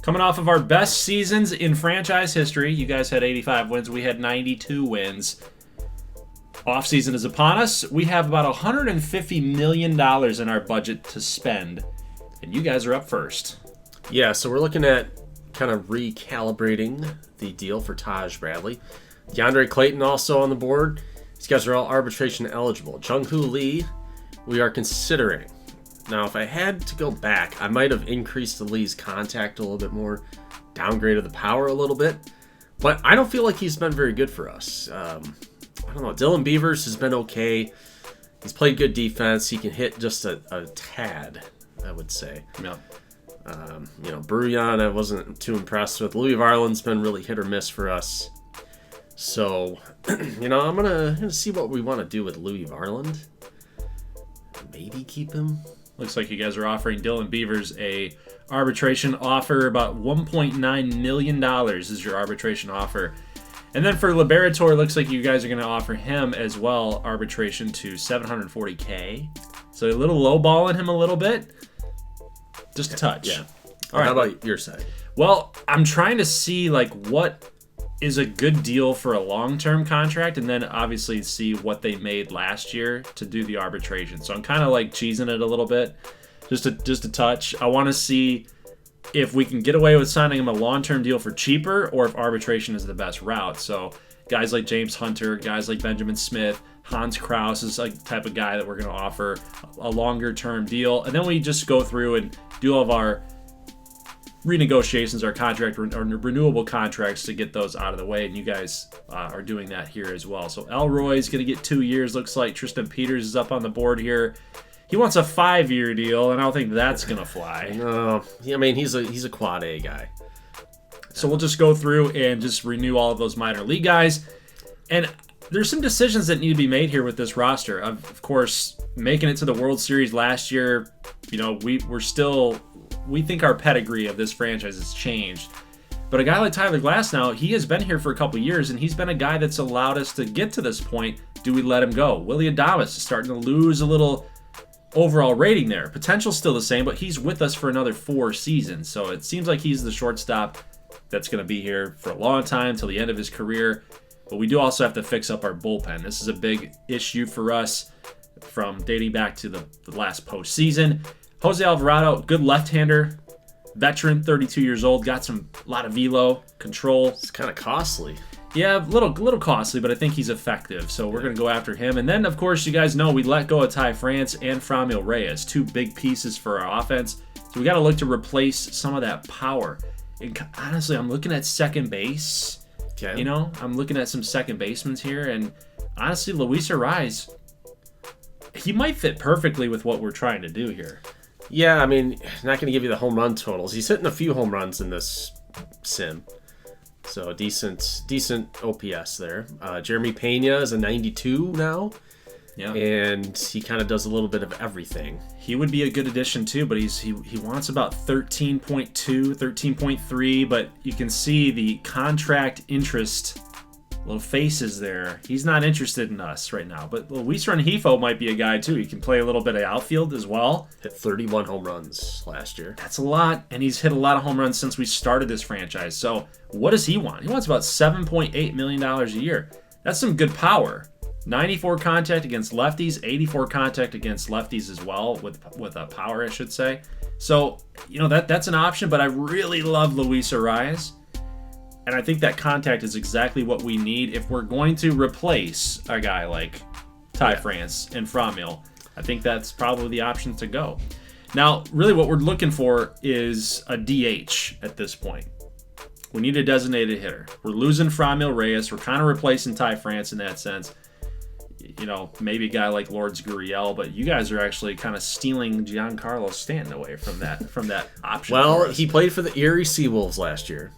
Coming off of our best seasons in franchise history. You guys had 85 wins. We had 92 wins. Offseason is upon us. We have about $150 million in our budget to spend. And you guys are up first. Yeah, so we're looking at kind of recalibrating the deal for Taj Bradley. DeAndre Clayton also on the board. These guys are all arbitration eligible. Jung-Hoo Lee, we are considering. Now, if I had to go back, I might have increased the Lee's contact a little bit more, downgraded the power a little bit, but I don't feel like he's been very good for us. I don't know. Dylan Beavers has been okay. He's played good defense. He can hit just a tad, I would say. Yeah. Bruyan, I wasn't too impressed with. Louis Varland's been really hit or miss for us. So, I'm gonna see what we want to do with Louis Varland. Maybe keep him. Looks like you guys are offering Dylan Beavers a arbitration offer. About $1.9 million is your arbitration offer. And then for Liberator, looks like you guys are going to offer him as well arbitration to $740K. So a little lowballing him a little bit. Just a touch. Yeah. All right. How about your side? Well, I'm trying to see what is a good deal for a long-term contract, and then obviously see what they made last year to do the arbitration. So I'm kind of cheesing it a little bit, just a touch. I want to see if we can get away with signing him a long-term deal for cheaper, or if arbitration is the best route. So guys like James Hunter, guys like Benjamin Smith, Hans Kraus is the type of guy that we're going to offer a longer-term deal, and then we just go through and do all of our renegotiations, our contract or renewable contracts to get those out of the way, and you guys are doing that here as well. So Elroy's going to get 2 years. Looks like Tristan Peters is up on the board here. He wants a 5-year deal, and I don't think that's going to fly. No, I mean he's a quad A guy. So we'll just go through and just renew all of those minor league guys. And there's some decisions that need to be made here with this roster. Of course, making it to the World Series last year, we think our pedigree of this franchise has changed. But a guy like Tyler Glasnow, he has been here for a couple years, and he's been a guy that's allowed us to get to this point. Do we let him go? Willie Adames is starting to lose a little overall rating there. Potential's still the same, but he's with us for another 4 seasons. So it seems like he's the shortstop that's going to be here for a long time, till the end of his career. But we do also have to fix up our bullpen. This is a big issue for us from dating back to the last postseason. Jose Alvarado, good left-hander, veteran, 32 years old, got a lot of velo, control. It's kind of costly. Yeah, a little costly, but I think he's effective, so we're going to go after him. And then, of course, you guys know we let go of Ty France and Franmil Reyes, 2 big pieces for our offense. So we got to look to replace some of that power. And honestly, I'm looking at second base. Okay. I'm looking at some second basemen here, and honestly, Luis Arraez, he might fit perfectly with what we're trying to do here. Yeah, I mean, not going to give you the home run totals. He's hitting a few home runs in this sim. So decent OPS there. Jeremy Pena is a 92 now. Yeah. And he kind of does a little bit of everything. He would be a good addition too, but he wants about 13.2, 13.3, but you can see the contract interest little faces there. He's not interested in us right now. But Luis Rengifo might be a guy too. He can play a little bit of outfield as well. Hit 31 home runs last year. That's a lot. And he's hit a lot of home runs since we started this franchise. So what does he want? He wants about $7.8 million a year. That's some good power. 94 contact against lefties, 84 contact against lefties as well, with a power, I should say. So, that's an option, but I really love Luis Arraez. And I think that contact is exactly what we need if we're going to replace a guy like Ty France and Franmil. I think that's probably the option to go. Now, really what we're looking for is a DH at this point. We need a designated hitter. We're losing Franmil Reyes. We're kind of replacing Ty France in that sense. Maybe a guy like Lourdes Gurriel, but you guys are actually kind of stealing Giancarlo Stanton away from that option. Well, he played for the Erie Seawolves last year.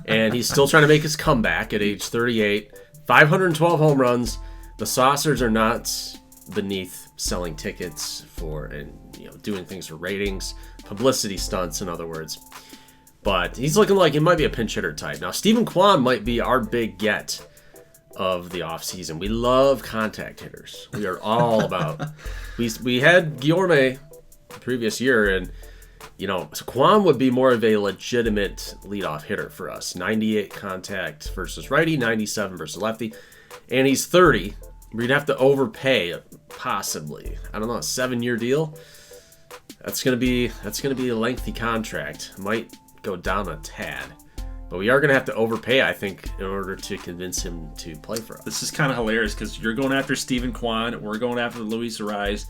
And he's still trying to make his comeback at age 38. 512 home runs. The Saucers are not beneath selling tickets for and doing things for ratings, publicity stunts, in other words. But he's looking like he might be a pinch hitter type. Now, Stephen Kwan might be our big get of the offseason. We love contact hitters. We are all about. We had Guillorme the previous year, and So Kwan would be more of a legitimate leadoff hitter for us. 98 contact versus righty, 97 versus lefty. And he's 30. We'd have to overpay, possibly. I don't know, a 7-year deal? That's gonna be a lengthy contract. Might go down a tad. But we are going to have to overpay, I think, in order to convince him to play for us. This is kind of hilarious because you're going after Stephen Kwan. We're going after Luis Ariz.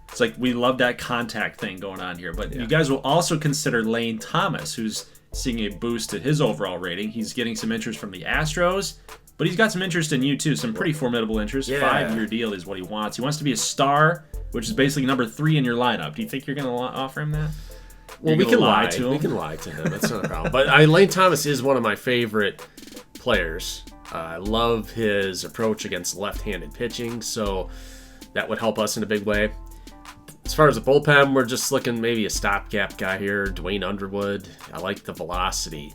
It's like we love that contact thing going on here. But you guys will also consider Lane Thomas, who's seeing a boost to his overall rating. He's getting some interest from the Astros, but he's got some interest in you, too. Some pretty formidable interest. Yeah. 5-year deal is what he wants. He wants to be a star, which is basically number 3 in your lineup. Do you think you're going to offer him that? Well, we can lie to him. We can lie to him. That's not a problem. But Lane Thomas is one of my favorite players. I love his approach against left-handed pitching, so that would help us in a big way. As far as the bullpen, we're just looking maybe a stopgap guy here, Dwayne Underwood. I like the velocity,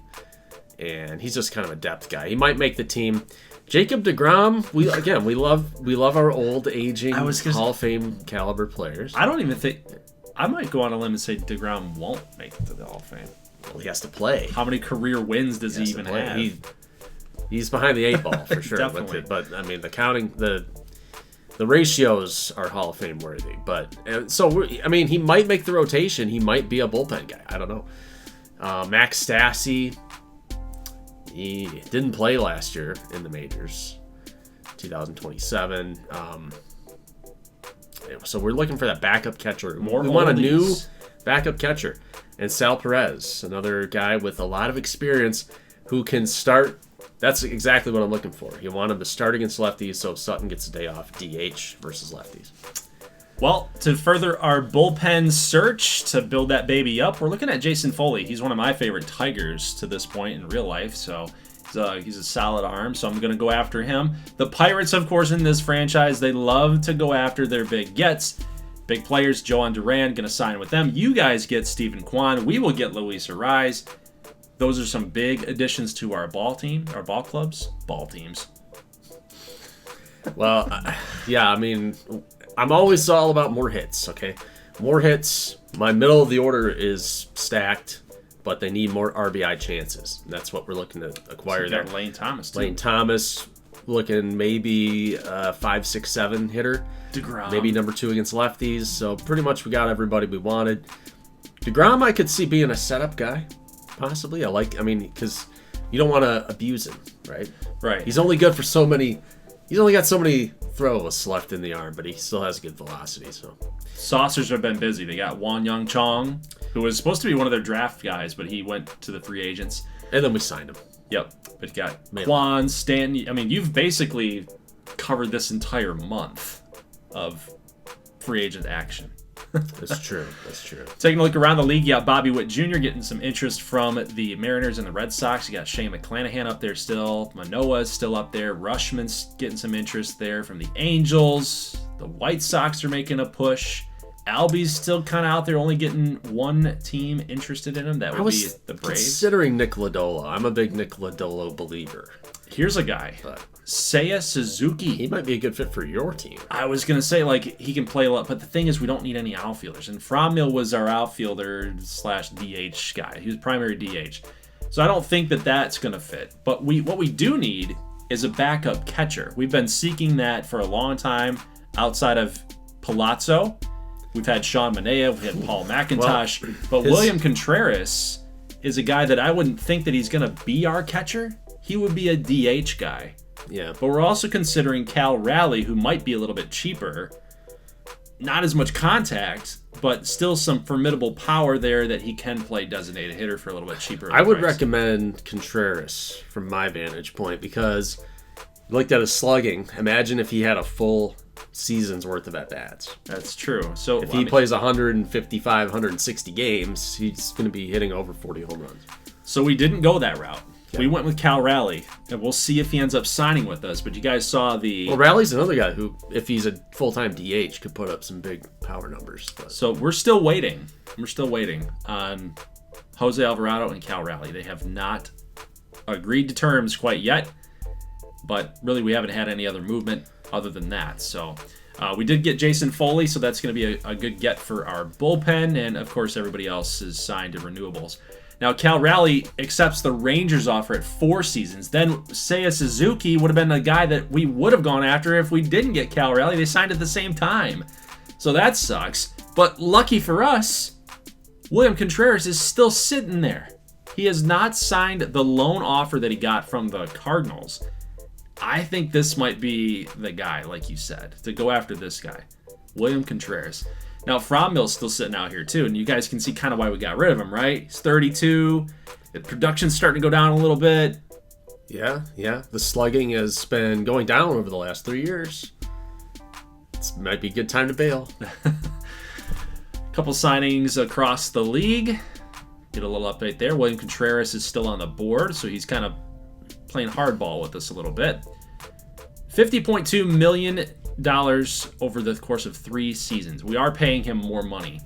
and he's just kind of a depth guy. He might make the team. Jacob deGrom, we love our old aging Hall of Fame caliber players. I don't even think. I might go on a limb and say DeGrom won't make it to the Hall of Fame. Well, he has to play. How many career wins does he even have? He's behind the 8 ball for sure. Definitely. But I mean, the ratios are Hall of Fame worthy. But he might make the rotation. He might be a bullpen guy. I don't know. Max Stassi, he didn't play last year in the majors. 2027. So we're looking for that backup catcher. We want a new backup catcher. And Sal Perez, another guy with a lot of experience who can start. That's exactly what I'm looking for. You want him to start against lefties so Sutton gets a day off DH versus lefties. Well, to further our bullpen search to build that baby up, we're looking at Jason Foley. He's one of my favorite Tigers to this point in real life, so he's a solid arm, so I'm going to go after him. The Pirates, of course, in this franchise, they love to go after their big gets. Big players, Joan Duran, going to sign with them. You guys get Stephen Kwan. We will get Luis Ariz. Those are some big additions to our ball teams. Well, yeah, I mean, I'm always all about more hits, okay? More hits. My middle of the order is stacked, but they need more RBI chances. And that's what we're looking to acquire there. Lane Thomas, too. Lane Thomas, looking maybe a 5, 6, 7 hitter. DeGrom. Maybe number 2 against lefties. So pretty much we got everybody we wanted. DeGrom, I could see being a setup guy, possibly. Because you don't want to abuse him, right? Right. He's only good for so many. He's only got so many throws left in the arm, but he still has good velocity. So Saucers have been busy. They got Wan Young Chong, who was supposed to be one of their draft guys, but he went to the free agents. And then we signed him. Yep. But you got Kwan, Stanton. I mean, you've basically covered this entire month of free agent action. That's true. Taking a look around the league, you got Bobby Witt Jr. getting some interest from the Mariners and the Red Sox. You got Shane McClanahan up there still. Manoah's still up there. Rushman's getting some interest there from the Angels. The White Sox are making a push. Albie's still kind of out there, only getting one team interested in him. That would be the Braves. Considering Nick Lodolo. I'm a big Nick Lodolo believer. Here's a guy. Seiya Suzuki. He might be a good fit for your team. I was going to say, he can play a lot, but the thing is we don't need any outfielders. And Frommill was our outfielder / DH guy. He was primary DH. So I don't think that that's going to fit. But what we do need is a backup catcher. We've been seeking that for a long time outside of Palazzo. We've had Sean Manaea, we've had Paul McIntosh, but William Contreras is a guy that I wouldn't think that he's going to be our catcher. He would be a DH guy. Yeah. But we're also considering Cal Raleigh, who might be a little bit cheaper. Not as much contact, but still some formidable power there that he can play designated hitter for a little bit cheaper. I would recommend Contreras from my vantage point because you looked at his slugging. Imagine if he had a full season's worth of at-bats. That's true. So if he plays 155, 160 games, he's going to be hitting over 40 home runs. So we didn't go that route. Yeah. We went with Cal Raleigh, and we'll see if he ends up signing with us. But you guys saw the... Well, Raleigh's another guy who, if he's a full-time DH, could put up some big power numbers. But. So we're still waiting. We're still waiting on Jose Alvarado and Cal Raleigh. They have not agreed to terms quite yet, but really we haven't had any other movement other than that. So We did get Jason Foley, so that's going to be a good get for our bullpen. And, of course, everybody else is signed to renewables. Now, Cal Raleigh accepts the Rangers offer at 4 seasons. Then Seiya Suzuki would have been the guy that we would have gone after if we didn't get Cal Raleigh. They signed at the same time. So that sucks. But lucky for us, William Contreras is still sitting there. He has not signed the loan offer that he got from the Cardinals. I think this might be the guy, like you said, to go after this guy, William Contreras. Now, Frommill's still sitting out here, too, and you guys can see kind of why we got rid of him, right? He's 32. The production's starting to go down a little bit. Yeah. The slugging has been going down over the last 3 years. It might be a good time to bail. Couple signings across the league. Get a little update there. William Contreras is still on the board, so he's kind of playing hardball with us a little bit. $50.2 million over the course of 3 seasons. We are paying him more money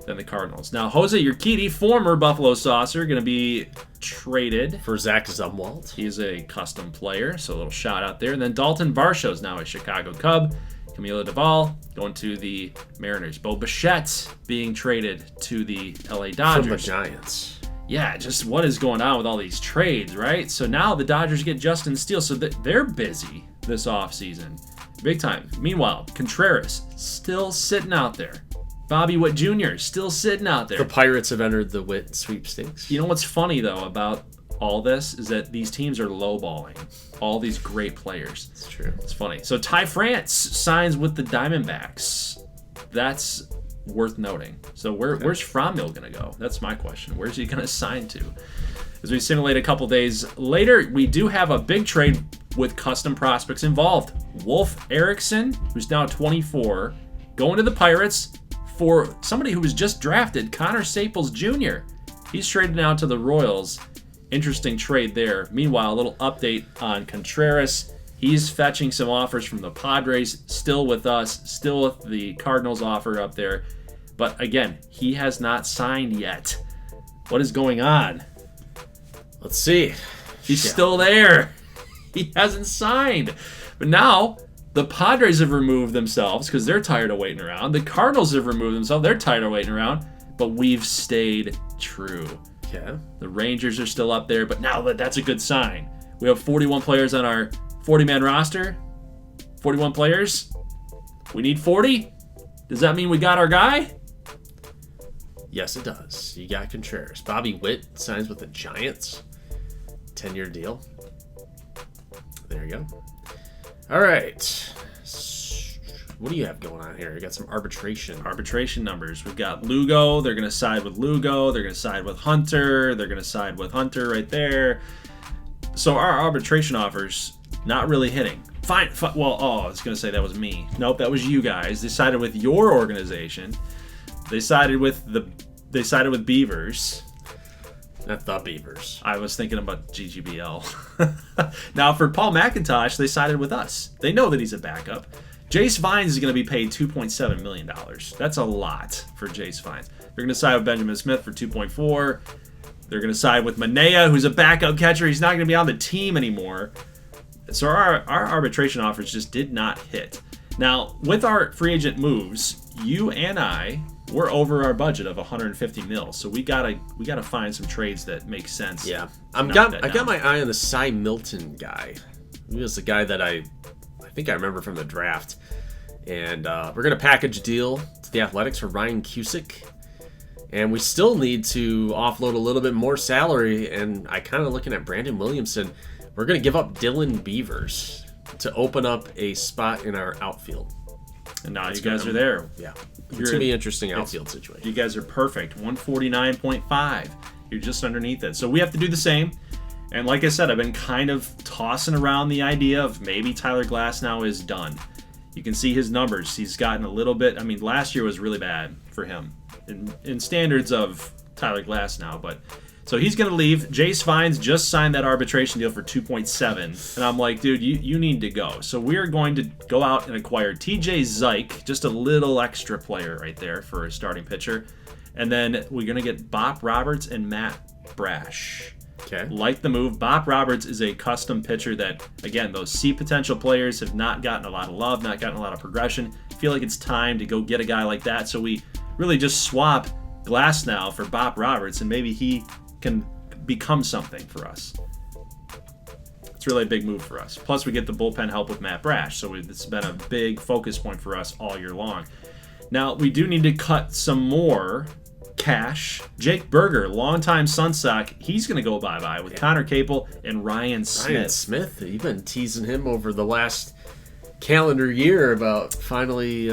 than the Cardinals. Now, Jose Urquidy, former Buffalo Saucer, going to be traded for Zach Zumwalt. He's a custom player, so a little shout out there. And then Dalton Varsho is now a Chicago Cub. Camilo Doval going to the Mariners. Bo Bichette being traded to the LA Dodgers. From the Giants. Yeah, just what is going on with all these trades, right? So now the Dodgers get Justin Steele, so they're busy this offseason. Big time. Meanwhile, Contreras still sitting out there. Bobby Witt Jr. still sitting out there. The Pirates have entered the Witt sweepstakes. You know what's funny, though, about all this is that these teams are lowballing all these great players. It's true. It's funny. So Ty France signs with the Diamondbacks. That's worth noting. So where's Frommil going to go? That's my question. Where's he going to sign to? As we simulate a couple days later, we do have a big trade with custom prospects involved. Wolf Erickson, who's now 24, going to the Pirates for somebody who was just drafted, Connor Staples Jr. He's traded now to the Royals. Interesting trade there. Meanwhile, a little update on Contreras. He's fetching some offers from the Padres, still with us, still with the Cardinals offer up there. But again, he has not signed yet. What is going on? Let's see. He's still there. He hasn't signed. But now, the Padres have removed themselves because they're tired of waiting around. The Cardinals have removed themselves. They're tired of waiting around. But we've stayed true. Yeah. The Rangers are still up there, but now that's a good sign. We have 41 players on our 40-man roster. 41 players. We need 40. Does that mean we got our guy? Yes, it does. You got Contreras. Bobby Witt signs with the Giants. 10-year deal. There you go. All right. What do you have going on here? You got some arbitration numbers. We've got Lugo. They're going to side with Lugo. They're going to side with Hunter. They're going to side with Hunter right there. So our arbitration offers not really hitting. Fine. Well, I was going to say that was me. Nope, that was you guys. They sided with your organization. They sided with Beavers. Not the Beavers. I was thinking about GGBL. Now, for Paul McIntosh, they sided with us. They know that he's a backup. Jace Vines is going to be paid $2.7 million. That's a lot for Jace Vines. They're going to side with Benjamin Smith for $2.4. They're going to side with Manea, who's a backup catcher. He's not going to be on the team anymore. So our arbitration offers just did not hit. Now, with our free agent moves, you and I we're over our budget of 150 mil. So we gotta find some trades that make sense. Yeah, I got my eye on the Cy Milton guy. He was the guy that I think I remember from the draft. And we're gonna package a deal to the Athletics for Ryan Cusick. And we still need to offload a little bit more salary. And I kind of looking at Brandon Williamson. We're gonna give up Dylan Beavers to open up a spot in our outfield. And now you guys are there. Yeah. It's going to be an interesting outfield situation. You guys are perfect. 149.5. You're just underneath it. So we have to do the same. And like I said, I've been kind of tossing around the idea of maybe Tyler Glasnow is done. You can see his numbers. He's gotten a little bit. I mean, last year was really bad for him in standards of Tyler Glasnow. But so he's going to leave. Jace Vines just signed that arbitration deal for $2.7. And I'm like, dude, you need to go. So we're going to go out and acquire TJ Zeik, just a little extra player right there for a starting pitcher. And then we're going to get Bop Roberts and Matt Brash. Okay. Like the move. Bop Roberts is a custom pitcher that, again, those C potential players have not gotten a lot of love, not gotten a lot of progression. feel like it's time to go get a guy like that. So we really just swap Glasnow for Bob Roberts, and maybe he can become something for us. It's really a big move for us. Plus, we get the bullpen help with Matt Brash, so it's been a big focus point for us all year long. Now, we do need to cut some more cash. Jake Berger, longtime Sun Sox, he's going to go bye-bye with Connor Capel and Ryan Smith. Ryan Smith, you've been teasing him over the last calendar year about finally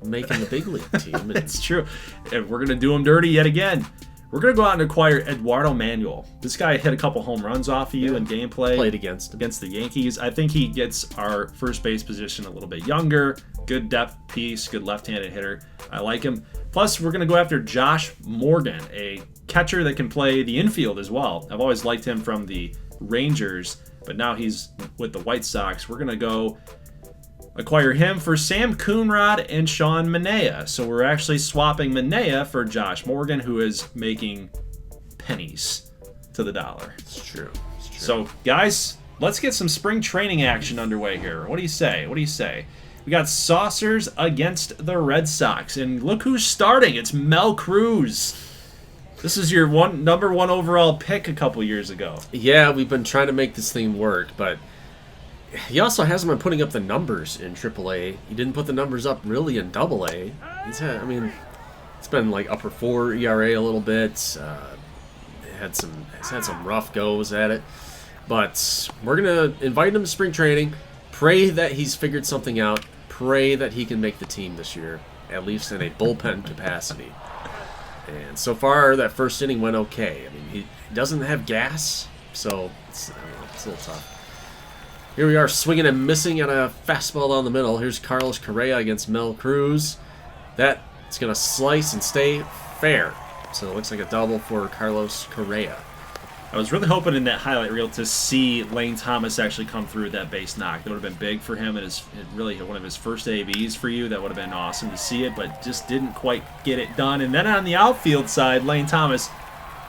making the big league team. It's true. And we're going to do him dirty yet again. We're going to go out and acquire Eduardo Manuel. This guy hit a couple home runs off of you in gameplay. Played against the Yankees. I think he gets our first base position a little bit younger. Good depth piece, good left-handed hitter. I like him. Plus, we're going to go after Josh Morgan, a catcher that can play the infield as well. I've always liked him from the Rangers, but now he's with the White Sox. We're going to go acquire him for Sam Coonrod and Sean Manaea. So we're actually swapping Manaea for Josh Morgan, who is making pennies to the dollar. It's true. So, guys, let's get some spring training action underway here. What do you say? We got Saucers against the Red Sox. And look who's starting. It's Mel Cruz. This is your number one overall pick a couple years ago. Yeah, we've been trying to make this thing work, but he also hasn't been putting up the numbers in AAA. He didn't put the numbers up really in AA. It's been like upper 4 ERA a little bit. He's had some rough goes at it. But we're going to invite him to spring training. Pray that he's figured something out. Pray that he can make the team this year, at least in a bullpen capacity. And so far, that first inning went okay. I mean, he doesn't have gas, so it's a little tough. Here we are, swinging and missing at a fastball down the middle. Here's Carlos Correa against Mel Cruz. That's going to slice and stay fair. So it looks like a double for Carlos Correa. I was really hoping in that highlight reel to see Lane Thomas actually come through with that base knock. That would have been big for him. It really one of his first ABs for you. That would have been awesome to see it, but just didn't quite get it done. And then on the outfield side, Lane Thomas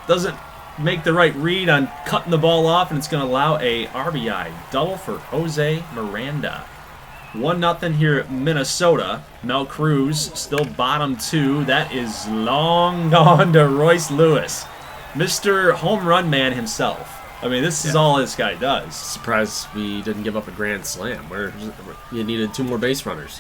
doesn't make the right read on cutting the ball off, and it's going to allow a RBI double for Jose Miranda. 1-0 here at Minnesota. Mel Cruz still bottom 2. That is long gone to Royce Lewis. Mr. Home Run Man himself. I mean, this is all this guy does. Surprised we didn't give up a grand slam. Where you needed 2 more base runners.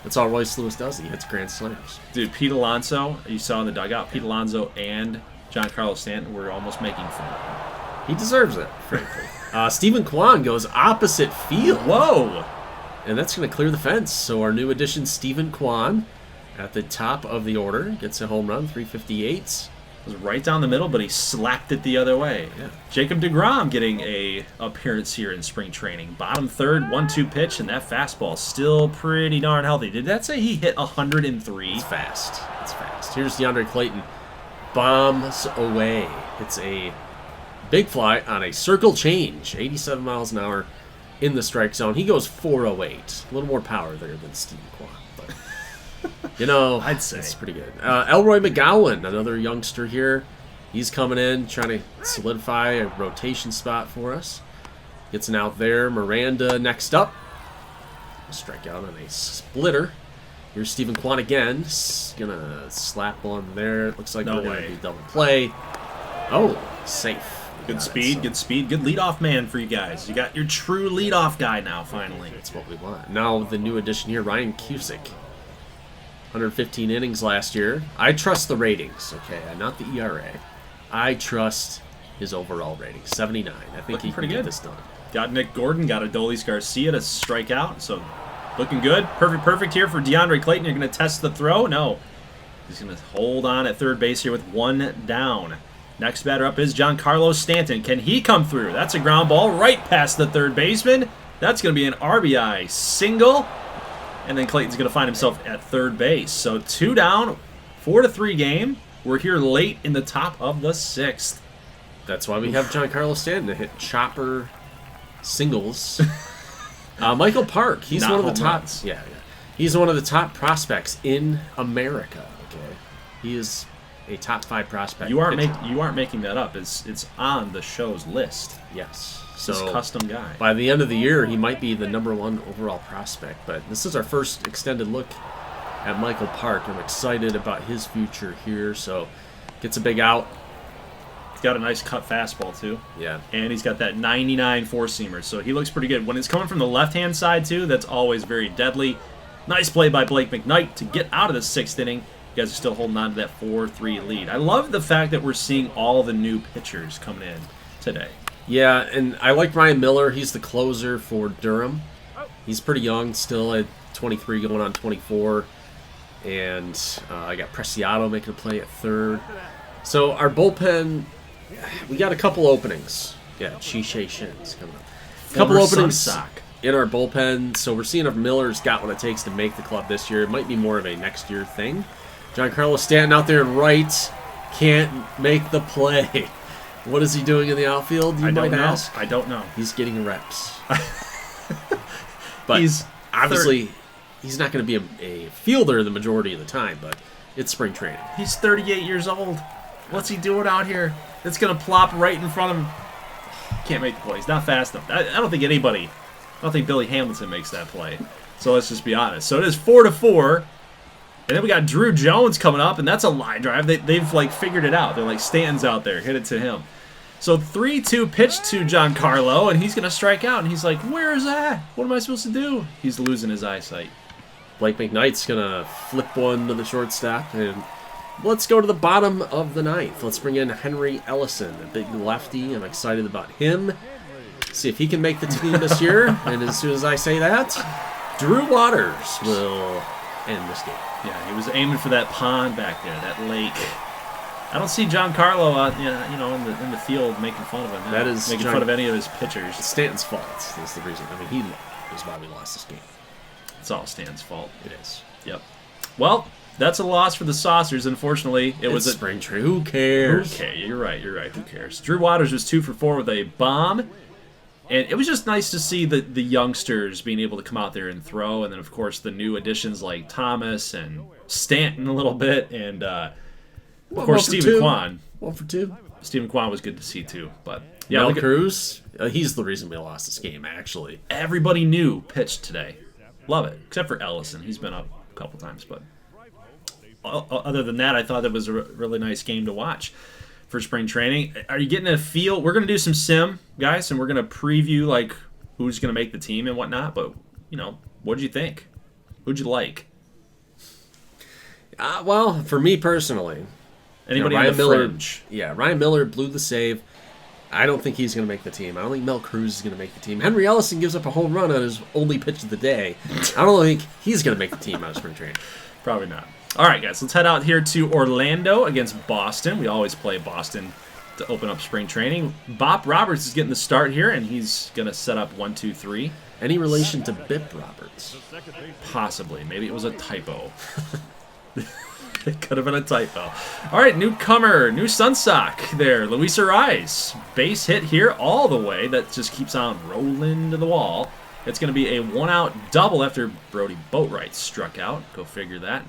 That's all Royce Lewis does. He hits grand slams. Dude, Pete Alonso, you saw in the dugout, Pete Alonso and Giancarlo Stanton were almost making fun of him. He deserves it, frankly. Stephen Kwan goes opposite field. Whoa! And that's going to clear the fence. So our new addition, Stephen Kwan, at the top of the order, gets a home run, 358. Was right down the middle, but he slapped it the other way. Yeah. Jacob deGrom getting a appearance here in spring training. Bottom third, 1-2 pitch, and that fastball still pretty darn healthy. Did that say he hit 103? It's fast. Here's DeAndre Clayton. Bombs away. It's a big fly on a circle change. 87 miles an hour in the strike zone. He goes 408. A little more power there than Stephen Kwan. I'd say it's pretty good. Elroy McGowan, another youngster here. He's coming in, trying to solidify a rotation spot for us. Gets an out there. Miranda next up. Strike out on a splitter. Here's Stephen Kwan again. Gonna slap one there. Looks like we're gonna be double play. Oh, safe. Good speed. Good leadoff man for you guys. You got your true leadoff guy now, finally. That's what we want. Now the new addition here, Ryan Cusick. 115 innings last year. I trust the ratings, okay? Not the ERA. I trust his overall rating. 79. I think he can get this done. Got Nick Gordon, got Adolis Garcia to strike out, so looking good. Perfect here for DeAndre Clayton. You're going to test the throw? No. He's going to hold on at third base here with 1 down. Next batter up is Giancarlo Stanton. Can he come through? That's a ground ball right past the third baseman. That's going to be an RBI single. And then Clayton's going to find himself at third base. So 2 down, 4-3 game. We're here late in the top of the 6th. That's why we have Giancarlo Stanton to hit chopper singles. Michael Park, he's one of the top. He's one of the top prospects in America. Okay, he is a top 5 prospect. You aren't making that up. It's on the show's list. Yes. So this custom guy. By the end of the year, he might be the #1 overall prospect. But this is our first extended look at Michael Park. I'm excited about his future here. So gets a big out. He's got a nice cut fastball too. Yeah. And he's got that 99 four-seamer, so he looks pretty good. When it's coming from the left-hand side too, that's always very deadly. Nice play by Blake McKnight to get out of the 6th inning. You guys are still holding on to that 4-3 lead. I love the fact that we're seeing all the new pitchers coming in today. Yeah, and I like Ryan Miller. He's the closer for Durham. He's pretty young still at 23 going on 24. And I got Preciado making a play at 3rd. So our bullpen, we got a couple openings. Yeah, Chi-Shei Shin's coming up. A couple openings in our bullpen. So we're seeing if Miller's got what it takes to make the club this year. It might be more of a next year thing. Giancarlo Stanton out there in right can't make the play. What is he doing in the outfield, you might ask? I don't know. He's getting reps. But obviously, he's not going to be a fielder the majority of the time, but it's spring training. He's 38 years old. What's he doing out here? It's going to plop right in front of him. Can't make the play. He's not fast enough. I don't think Billy Hamilton makes that play. So let's just be honest. So it is 4-4. And then we got Drew Jones coming up, and that's a line drive. They've like figured it out. They're like, Stanton's out there. Hit it to him. So 3-2 pitch to Giancarlo, and he's going to strike out. And he's like, where is that? What am I supposed to do? He's losing his eyesight. Blake McKnight's going to flip one to the shortstop. And let's go to the bottom of the 9th. Let's bring in Henry Ellison, a big lefty. I'm excited about him. See if he can make the team this year. And as soon as I say that, Drew Waters will end this game. Yeah, he was aiming for that pond back there, that lake. I don't see Giancarlo, in the field making fun of him. That is making fun of any of his pitchers. Stanton's fault. That's the reason. I mean, he is why we lost this game. It's all Stanton's fault. It is. Yep. Well, that's a loss for the Saucers. Unfortunately, it was a spring training. Who cares? Okay, you're right. Who cares? Drew Waters was 2 for 4 with a bomb. And it was just nice to see the youngsters being able to come out there and throw. And then, of course, the new additions like Thomas and Stanton a little bit. And, of course, Stephen Kwan. 1 for 2. Stephen Kwan was good to see, too. But yeah, Mel Cruz, he's the reason we lost this game, actually. Everybody new pitched today. Love it. Except for Ellison. He's been up a couple times. But other than that, I thought it was a really nice game to watch for spring training. Are you getting a feel? We're going to do some sim, guys, and we're going to preview like who's going to make the team and whatnot. But, what did you think? Who'd you like? Well, for me personally, anybody on the fringe? Yeah, Ryan Miller blew the save. I don't think he's going to make the team. I don't think Mel Cruz is going to make the team. Henry Ellison gives up a home run on his only pitch of the day. I don't think he's going to make the team out of spring training. Probably not. All right, guys, let's head out here to Orlando against Boston. We always play Boston to open up spring training. Bob Roberts is getting the start here, and he's going to set up 1, 2, 3. Any relation to Bip Roberts? Possibly. Maybe it was a typo. It could have been a typo. All right, newcomer, new Sun Sox there. Luis Ariz. Base hit here all the way. That just keeps on rolling to the wall. It's going to be a 1-out double after Brody Boatwright struck out. Go figure that.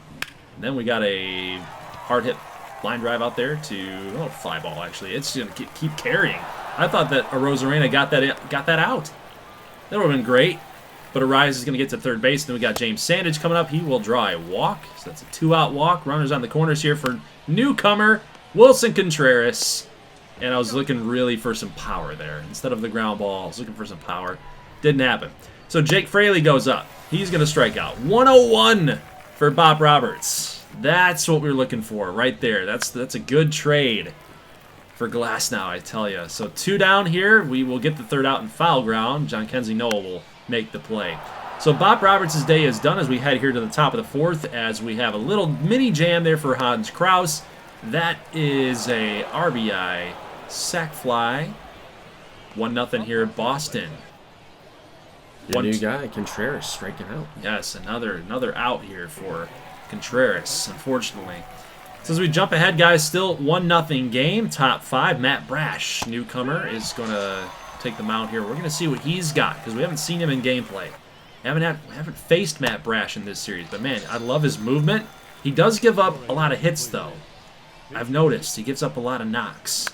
And then we got a hard hit line drive out there to fly ball. Actually, it's going to keep carrying. I thought that Arozarena got that out. That would have been great. But Ariz is going to get to third base. Then we got James Sandage coming up. He will draw a walk. So that's a 2-out walk. Runners on the corners here for newcomer Wilson Contreras. And I was looking really for some power there. Instead of the ground ball, I was looking for some power. Didn't happen. So Jake Fraley goes up. He's going to strike out. 101 for Bob Roberts. That's what we were looking for right there. That's a good trade for Glasnow, I tell you. So 2 down here. We will get the third out in foul ground. John Kenzie Noah will make the play. So Bob Roberts' day is done as we head here to the top of the 4th as we have a little mini jam there for Hans Kraus. That is a RBI sac fly. 1-0 here at Boston. The new guy, Contreras, striking out. Yes, another out here for Contreras, unfortunately. So as we jump ahead, guys, still 1-0 game. Top 5, Matt Brash, newcomer, is going to take the mound here. We're going to see what he's got because we haven't seen him in gameplay. Haven't faced Matt Brash in this series, but man, I love his movement. He does give up a lot of hits though. I've noticed he gives up a lot of knocks.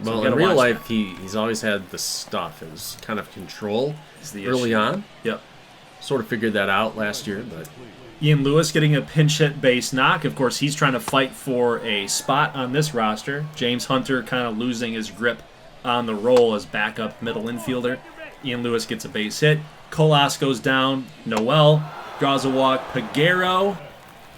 So Well, we in gotta real watch life, that. he's always had the stuff. It was kind of control Is the early issue. on. Yep. Sort of figured that out last year, but Ian Lewis getting a pinch hit base knock. Of course, he's trying to fight for a spot on this roster. James Hunter kind of losing his grip on the role as backup middle infielder. Ian Lewis gets a base hit. Colas goes down. Noel draws a walk. Peguero,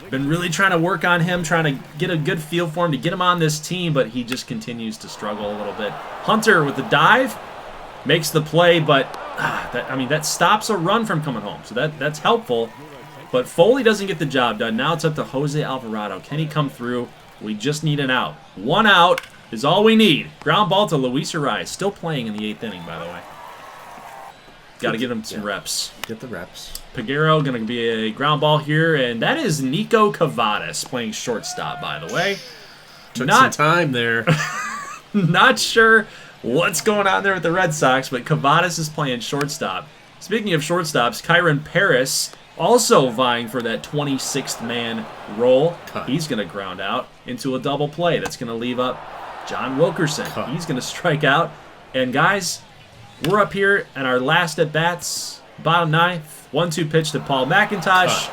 been really trying to work on him, trying to get a good feel for him, to get him on this team, but he just continues to struggle a little bit. Hunter with the dive, makes the play, but that stops a run from coming home, so that's helpful. But Foley doesn't get the job done. Now it's up to Jose Alvarado. Can he come through? We just need an out. One out is all we need. Ground ball to Luis Arias. Still playing in the 8th inning, by the way. Got to give him some reps. get the reps. Peguero going to be a ground ball here, and that is Nico Cavadas playing shortstop, by the way. Took some time there. Not sure what's going on there with the Red Sox, but Cavadas is playing shortstop. Speaking of shortstops, Kyron Paris also vying for that 26th man role. He's going to ground out into a double play. That's going to leave up John Wilkerson. He's going to strike out. And guys, we're up here at our last at-bats, bottom 9th. 1-2 pitch to Paul McIntosh.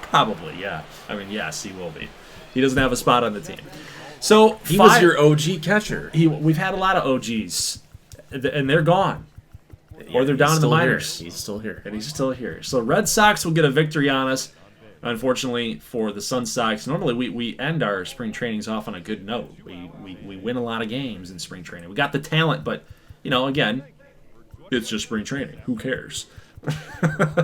Probably, yeah. I mean, yes, he will be. He doesn't have a spot on the team. So he was your OG catcher. We've had a lot of OGs, and they're gone. Or they're down in the minors. He's still here. And he's still here. So Red Sox will get a victory on us. Unfortunately for the Sun Sox, normally we end our spring trainings off on a good note. We win a lot of games in spring training. We got the talent, but, again, it's just spring training. Who cares?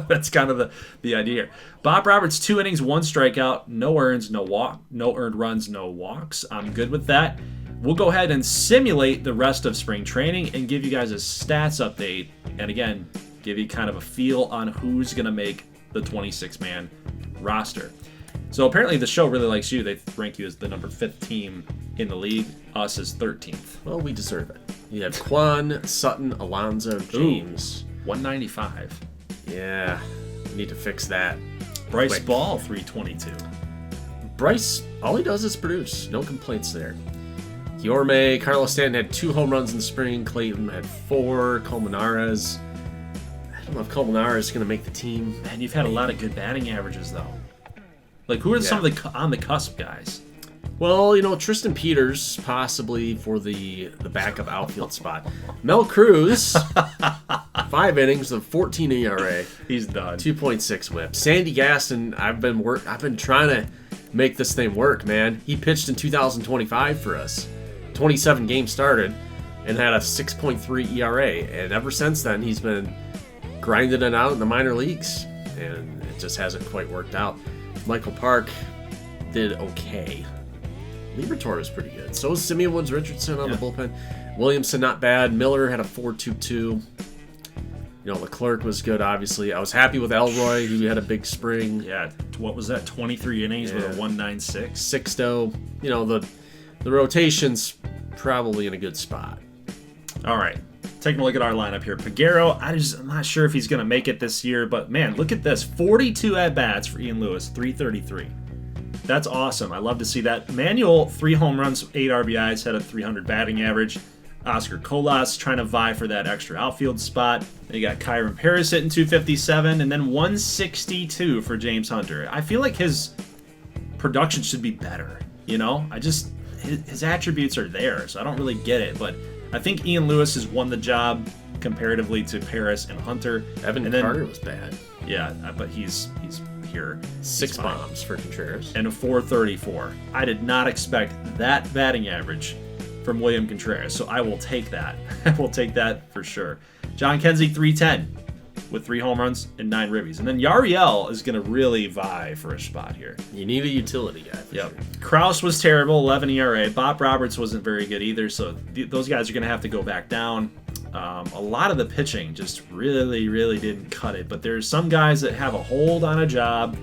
That's kind of the idea here. Bob Roberts, 2 innings, 1 strikeout, no earned runs, no walks. I'm good with that. We'll go ahead and simulate the rest of spring training and give you guys a stats update. And again, give you kind of a feel on who's going to make the 26-man roster. So apparently the show really likes you. They rank you as the number 5th team in the league. Us as 13th. Well, we deserve it. You have Quan, Sutton, Alonso, James. 195. Yeah, we need to fix that. Bryce quick. Ball, 322. Bryce, all he does is produce. No complaints there. Yorme, Carlos Stanton had 2 home runs in the spring. Clayton had 4. Colmenares. I don't know if Colmenares is going to make the team. Man, you've had a lot of good batting averages, though. Like, who are some of the on-the-cusp guys? Well, Tristan Peters, possibly for the backup outfield spot. Mel Cruz, 5 innings of 14 ERA. He's done. 2.6 whip. Sandy Gaston, I've been trying to make this thing work, man. He pitched in 2025 for us. 27 games started and had a 6.3 ERA. And ever since then, he's been grinding it out in the minor leagues. And it just hasn't quite worked out. Michael Park did okay. Liberatore was pretty good. So was Simeon Woods Richardson on the bullpen. Williamson, not bad. Miller had a 4.22. Leclerc was good, obviously. I was happy with Elroy. He had a big spring. Yeah, what was that? 23 innings with a 196. Sixto. The rotation's probably in a good spot. All right. Taking a look at our lineup here. Peguero, I'm not sure if he's going to make it this year, but man, look at this. 42 at-bats for Ian Lewis, 333. That's awesome. I love to see that. Manuel, 3 home runs, 8 RBIs, had a 300 batting average. Oscar Colas trying to vie for that extra outfield spot. Then you got Kyron Paris hitting 257, and then 162 for James Hunter. I feel like his production should be better, his attributes are there, so I don't really get it, but I think Ian Lewis has won the job comparatively to Paris and Hunter. Evan Carter was bad. Yeah, but he's here. 6 bombs for Contreras. And a 434. I did not expect that batting average from William Contreras, so I will take that. I will take that for sure. John Kenzie, 310 with 3 home runs and 9 ribbies. And then Yariel is going to really vie for a spot here. You need a utility guy for sure. Kraus was terrible, 11 ERA. Bob Roberts wasn't very good either, so those guys are going to have to go back down. A lot of the pitching just really, really didn't cut it. But there's some guys that have a hold on a job.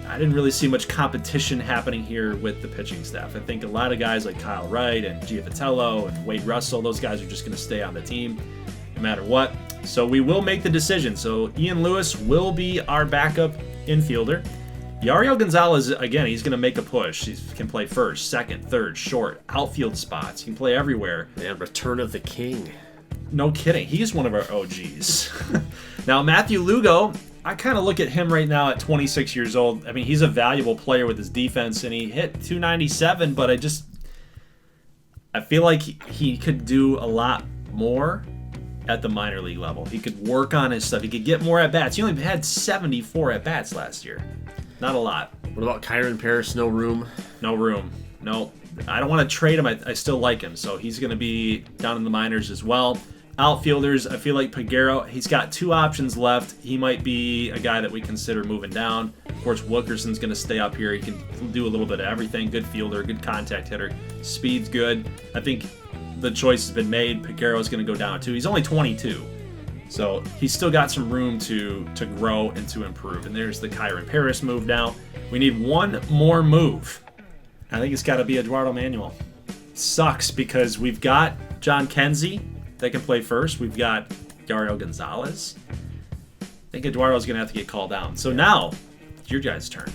I didn't really see much competition happening here with the pitching staff. I think a lot of guys like Kyle Wright and Giavitello and Wade Russell, those guys are just going to stay on the team no matter what. So we will make the decision. So Ian Lewis will be our backup infielder. Yariel Gonzalez, again, he's going to make a push. He can play first, second, third, short, outfield spots. He can play everywhere. And return of the king. No kidding. He's one of our OGs. Now, Matthew Lugo, I kind of look at him right now at 26 years old. I mean, he's a valuable player with his defense, and he hit 297, but I feel like he could do a lot more at the minor league level. He could work on his stuff. He could get more at-bats. He only had 74 at-bats last year. Not a lot. What about Kyron Paris? No room? No room. No. I don't want to trade him. I still like him, so he's going to be down in the minors as well. Outfielders, I feel like Peguero, he's got 2 options left. He might be a guy that we consider moving down. Of course, Wilkerson's going to stay up here. He can do a little bit of everything. Good fielder, good contact hitter. Speed's good. I think the choice has been made. Peguero's going to go down too. He's only 22. So he's still got some room to grow and to improve. And there's the Kyron Paris move now. We need one more move. I think it's got to be Eduardo Manuel. Sucks because we've got John Kenzie that can play first. We've got Yariel Gonzalez. I think Eduardo's going to have to get called down. So now, it's your guys' turn.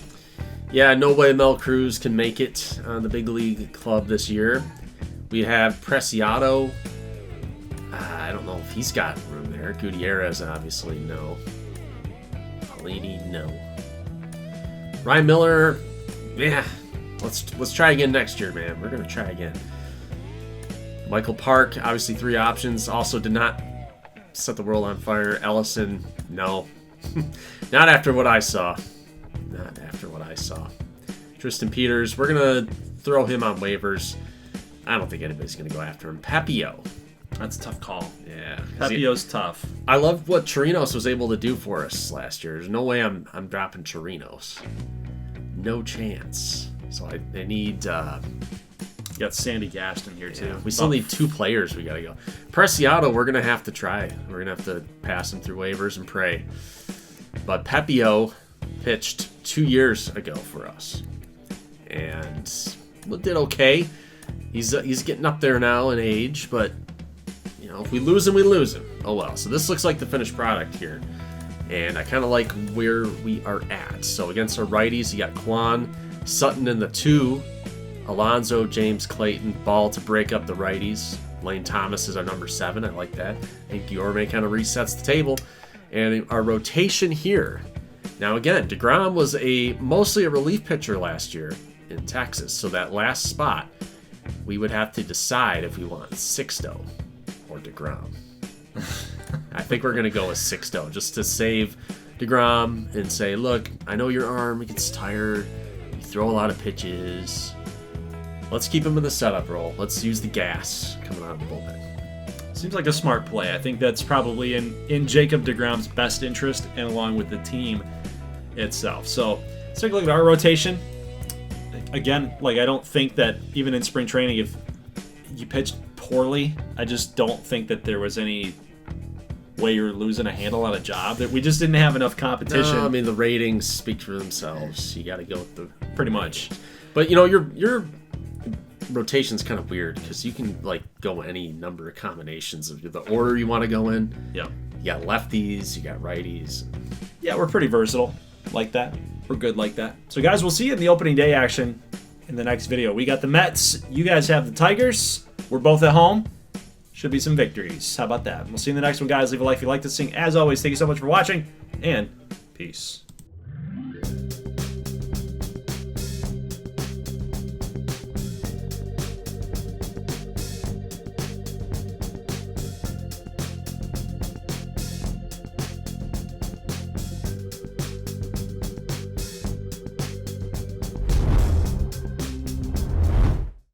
Yeah, no way Mel Cruz can make it on the big league club this year. We have Preciado. I don't know if he's got room there. Gutierrez, obviously, no. Paulini, no. Ryan Miller, yeah. Let's try again next year, man. We're gonna try again. Michael Park, obviously 3 options. Also did not set the world on fire. Ellison, no. Not after what I saw. Not after what I saw. Tristan Peters, we're gonna throw him on waivers. I don't think anybody's gonna go after him. Papio. That's a tough call. Yeah. Papio's tough. I love what Chirinos was able to do for us last year. There's no way I'm dropping Chirinos. No chance. So I need... You got Sandy Gaston here, too. We still need 2 players we got to go. Preciado, we're going to have to try. We're going to have to pass him through waivers and pray. But Papio pitched 2 years ago for us. And did okay. He's getting up there now in age, but... if we lose him, we lose him. Oh well. So this looks like the finished product here. And I kind of like where we are at. So against our righties, you got Kwan, Sutton in the 2, Alonso, James Clayton, Ball to break up the righties. Lane Thomas is our number 7. I like that. I think Guillorme kind of resets the table. And our rotation here. Now again, DeGrom was mostly a relief pitcher last year in Texas. So that last spot, we would have to decide if we want Sixto or DeGrom. I think we're going to go with Sixto just to save DeGrom and say, look, I know your arm gets tired. You throw a lot of pitches. Let's keep him in the setup role. Let's use the gas coming out of the bullpen. Seems like a smart play. I think that's probably in Jacob DeGrom's best interest and along with the team itself. So let's take a look at our rotation. Again, I don't think that even in spring training, if you pitched poorly, I just don't think that there was any way you're losing a handle on a job. That we just didn't have enough competition. No, I mean, the ratings speak for themselves. You got to go with the pretty much. But your rotation's kind of weird because you can go any number of combinations of the order you want to go in. Yeah. You got lefties, you got righties. Yeah, we're pretty versatile like that. We're good like that. So guys, we'll see you in the opening day action in the next video. We got the Mets. You guys have the Tigers. We're both at home. Should be some victories. How about that? We'll see you in the next one, guys. Leave a like if you like this thing. As always, thank you so much for watching, and peace.